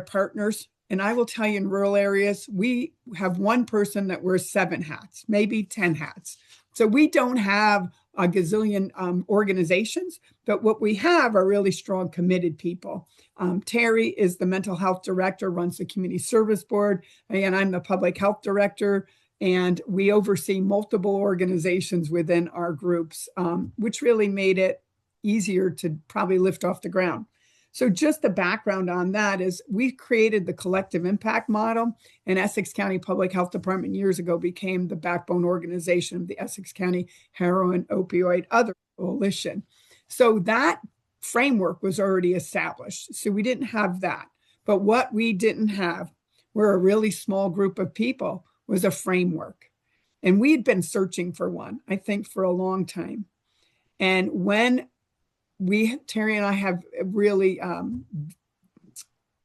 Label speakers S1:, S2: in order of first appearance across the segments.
S1: partners. And I will tell you, in rural areas, we have one person that wears 7 hats, maybe 10 hats. So we don't have a gazillion organizations, but what we have are really strong, committed people. Terry is the mental health director, runs the community service board, and I'm the public health director. And we oversee multiple organizations within our groups, which really made it easier to probably lift off the ground. So just the background on that is we created the collective impact model, and Essex County Public Health Department years ago became the backbone organization of the Essex County Heroin Opioid Other Coalition. So that framework was already established. So we didn't have that. But what we didn't have, we're a really small group of people, was a framework. And we had been searching for one, I think, for a long time. And when Terry and I have really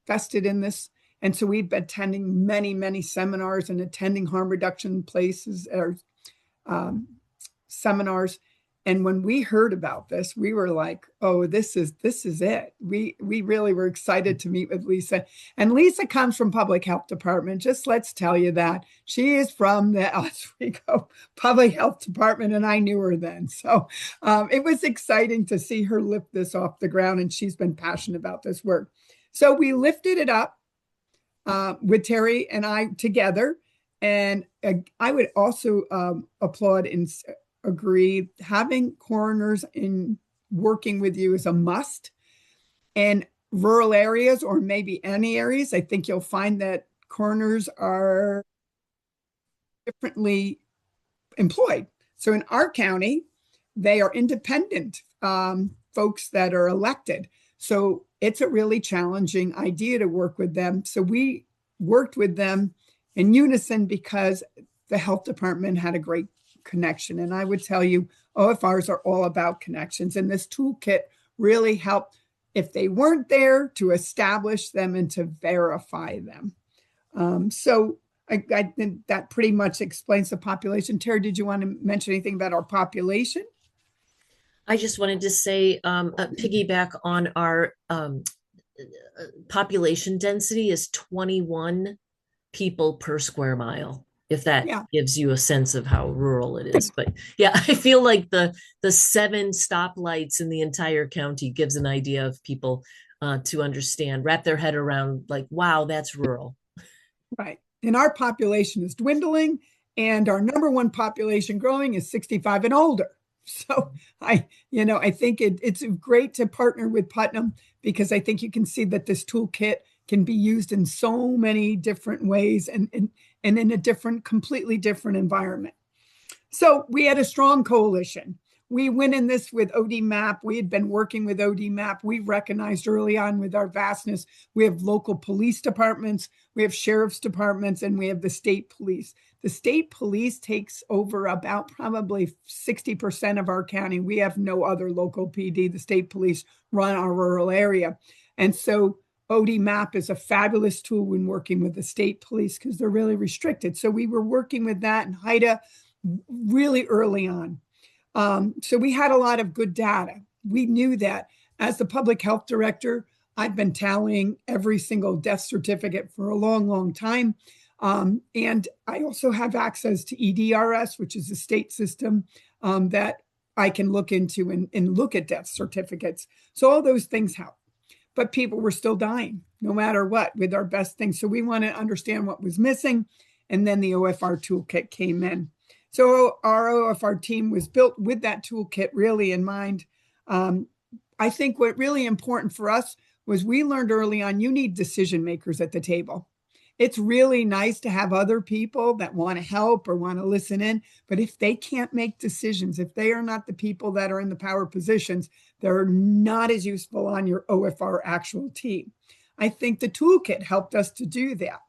S1: vested in this. And so we've been attending many, many seminars and attending harm reduction places or seminars. And when we heard about this, we were like, oh, this is it. We really were excited to meet with Lisa. And Lisa comes from Public Health Department. Just let's tell you that. She is from the Oswego Public Health Department, and I knew her then. So it was exciting to see her lift this off the ground, and she's been passionate about this work. So we lifted it up with Terry and I together. And I would also applaud and agree, having coroners in working with you is a must. In rural areas, or maybe any areas, I think you'll find that coroners are differently employed. So in our county, they are independent folks that are elected. So it's a really challenging idea to work with them. So we worked with them in unison because the health department had a great connection. And I would tell you, OFRs are all about connections. And this toolkit really helped, if they weren't there, to establish them and to verify them. So I think that pretty much explains the population. Terry, did you want to mention anything about our population?
S2: I just wanted to say, piggyback on our population density is 21 people per square mile, if that gives you a sense of how rural it is. But yeah, I feel like the 7 stoplights in the entire county gives an idea of people to understand, wrap their head around, like, wow, that's rural.
S1: Right. And our population is dwindling, and our number one population growing is 65 and older. So I think it's great to partner with Putnam, because I think you can see that this toolkit can be used in so many different ways and in a completely different environment. So we had a strong coalition. We went in this with ODMAP. We had been working with ODMAP. We recognized early on with our vastness, we have local police departments, we have sheriff's departments, and we have the state police. The state police takes over about probably 60% of our county. We have no other local PD. The state police run our rural area. And so ODMAP is a fabulous tool when working with the state police, because they're really restricted. So we were working with that in HIDA really early on. So we had a lot of good data. We knew that. As the public health director, I've been tallying every single death certificate for a long, long time. And I also have access to EDRS, which is a state system that I can look into and look at death certificates. So all those things help. But people were still dying, no matter what, with our best things. So we want to understand what was missing. And then the OFR toolkit came in. So our OFR team was built with that toolkit really in mind. I think what really important for us was we learned early on, you need decision makers at the table. It's really nice to have other people that want to help or want to listen in. But if they can't make decisions, if they are not the people that are in the power positions, they're not as useful on your OFR actual team. I think the toolkit helped us to do that.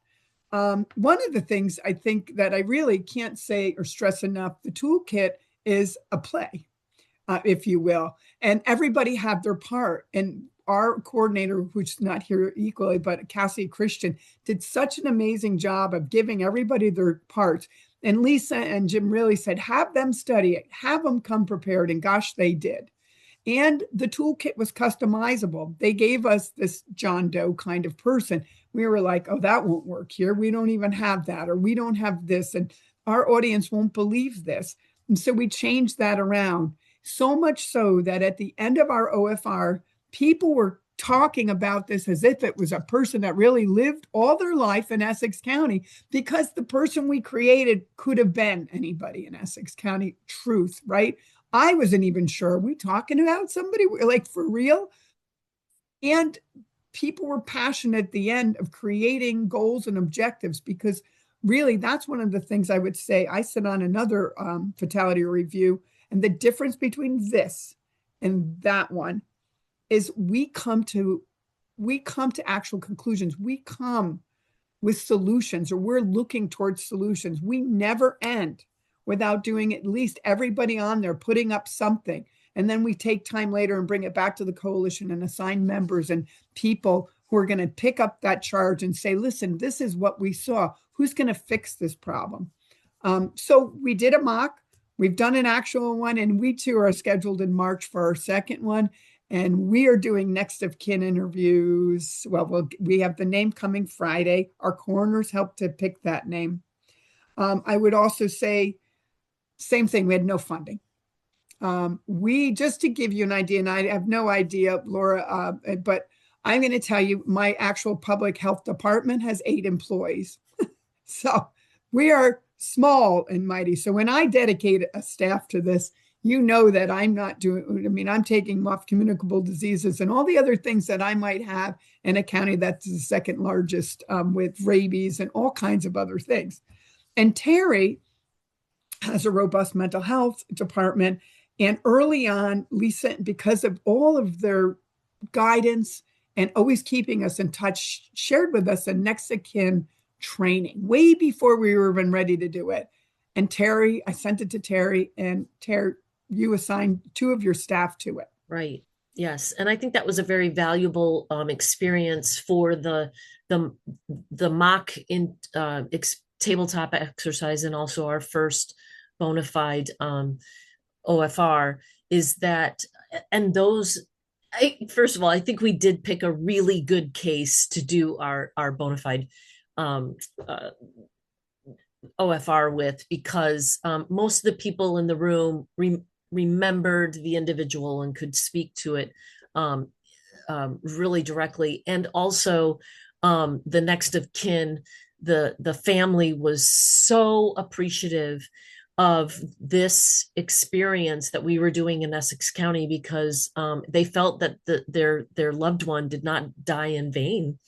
S1: One of the things I think that I really can't say or stress enough, the toolkit is a play, if you will, and everybody had their part. And our coordinator, who's not here equally, but Cassie Christian, did such an amazing job of giving everybody their parts. And Lisa and Jim really said, have them study it, have them come prepared. And gosh, they did. And the toolkit was customizable. They gave us this John Doe kind of person. we were like, oh, that won't work here. We don't even have that, or we don't have this, and our audience won't believe this. And so we changed that around, so much so that at the end of our OFR, people were talking about this as if it was a person that really lived all their life in Essex County, because the person we created could have been anybody in Essex County. Truth, right? I wasn't even sure. Are we talking about somebody like for real? And people were passionate at the end of creating goals and objectives, because really that's one of the things I would say. I sit on another fatality review, and the difference between this and that one is we come to actual conclusions. We come with solutions, or we're looking towards solutions. We never end without doing at least everybody on there putting up something. And then we take time later and bring it back to the coalition and assign members and people who are going to pick up that charge and say, listen, this is what we saw. Who's going to fix this problem? So we did a mock. We've done an actual one, and we too are scheduled in March for our second one. And we are doing next of kin interviews. Well, we have the name coming Friday. Our coroners helped to pick that name. I would also say, same thing, we had no funding. We, just to give you an idea, and I have no idea, Laura, but I'm going to tell you, my actual public health department has 8 employees. So we are small and mighty. So when I dedicate a staff to this, you know that I'm not doing, I mean, I'm taking off communicable diseases and all the other things that I might have in a county that's the second largest, with rabies and all kinds of other things. And Terry has a robust mental health department. And early on, Lisa, because of all of their guidance and always keeping us in touch, shared with us a next of kin training way before we were even ready to do it. And Terry, I sent it to Terry, and Terry, you assigned 2 of your staff to it.
S2: Right. Yes. And I think that was a very valuable experience for the mock in tabletop exercise, and also our first bona fide OFR, is that, and those, first of all, I think we did pick a really good case to do our bona fide OFR with, because most of the people in the room remembered the individual and could speak to it really directly. And also the next of kin, the family was so appreciative of this experience that we were doing in Essex County, because they felt that their loved one did not die in vain.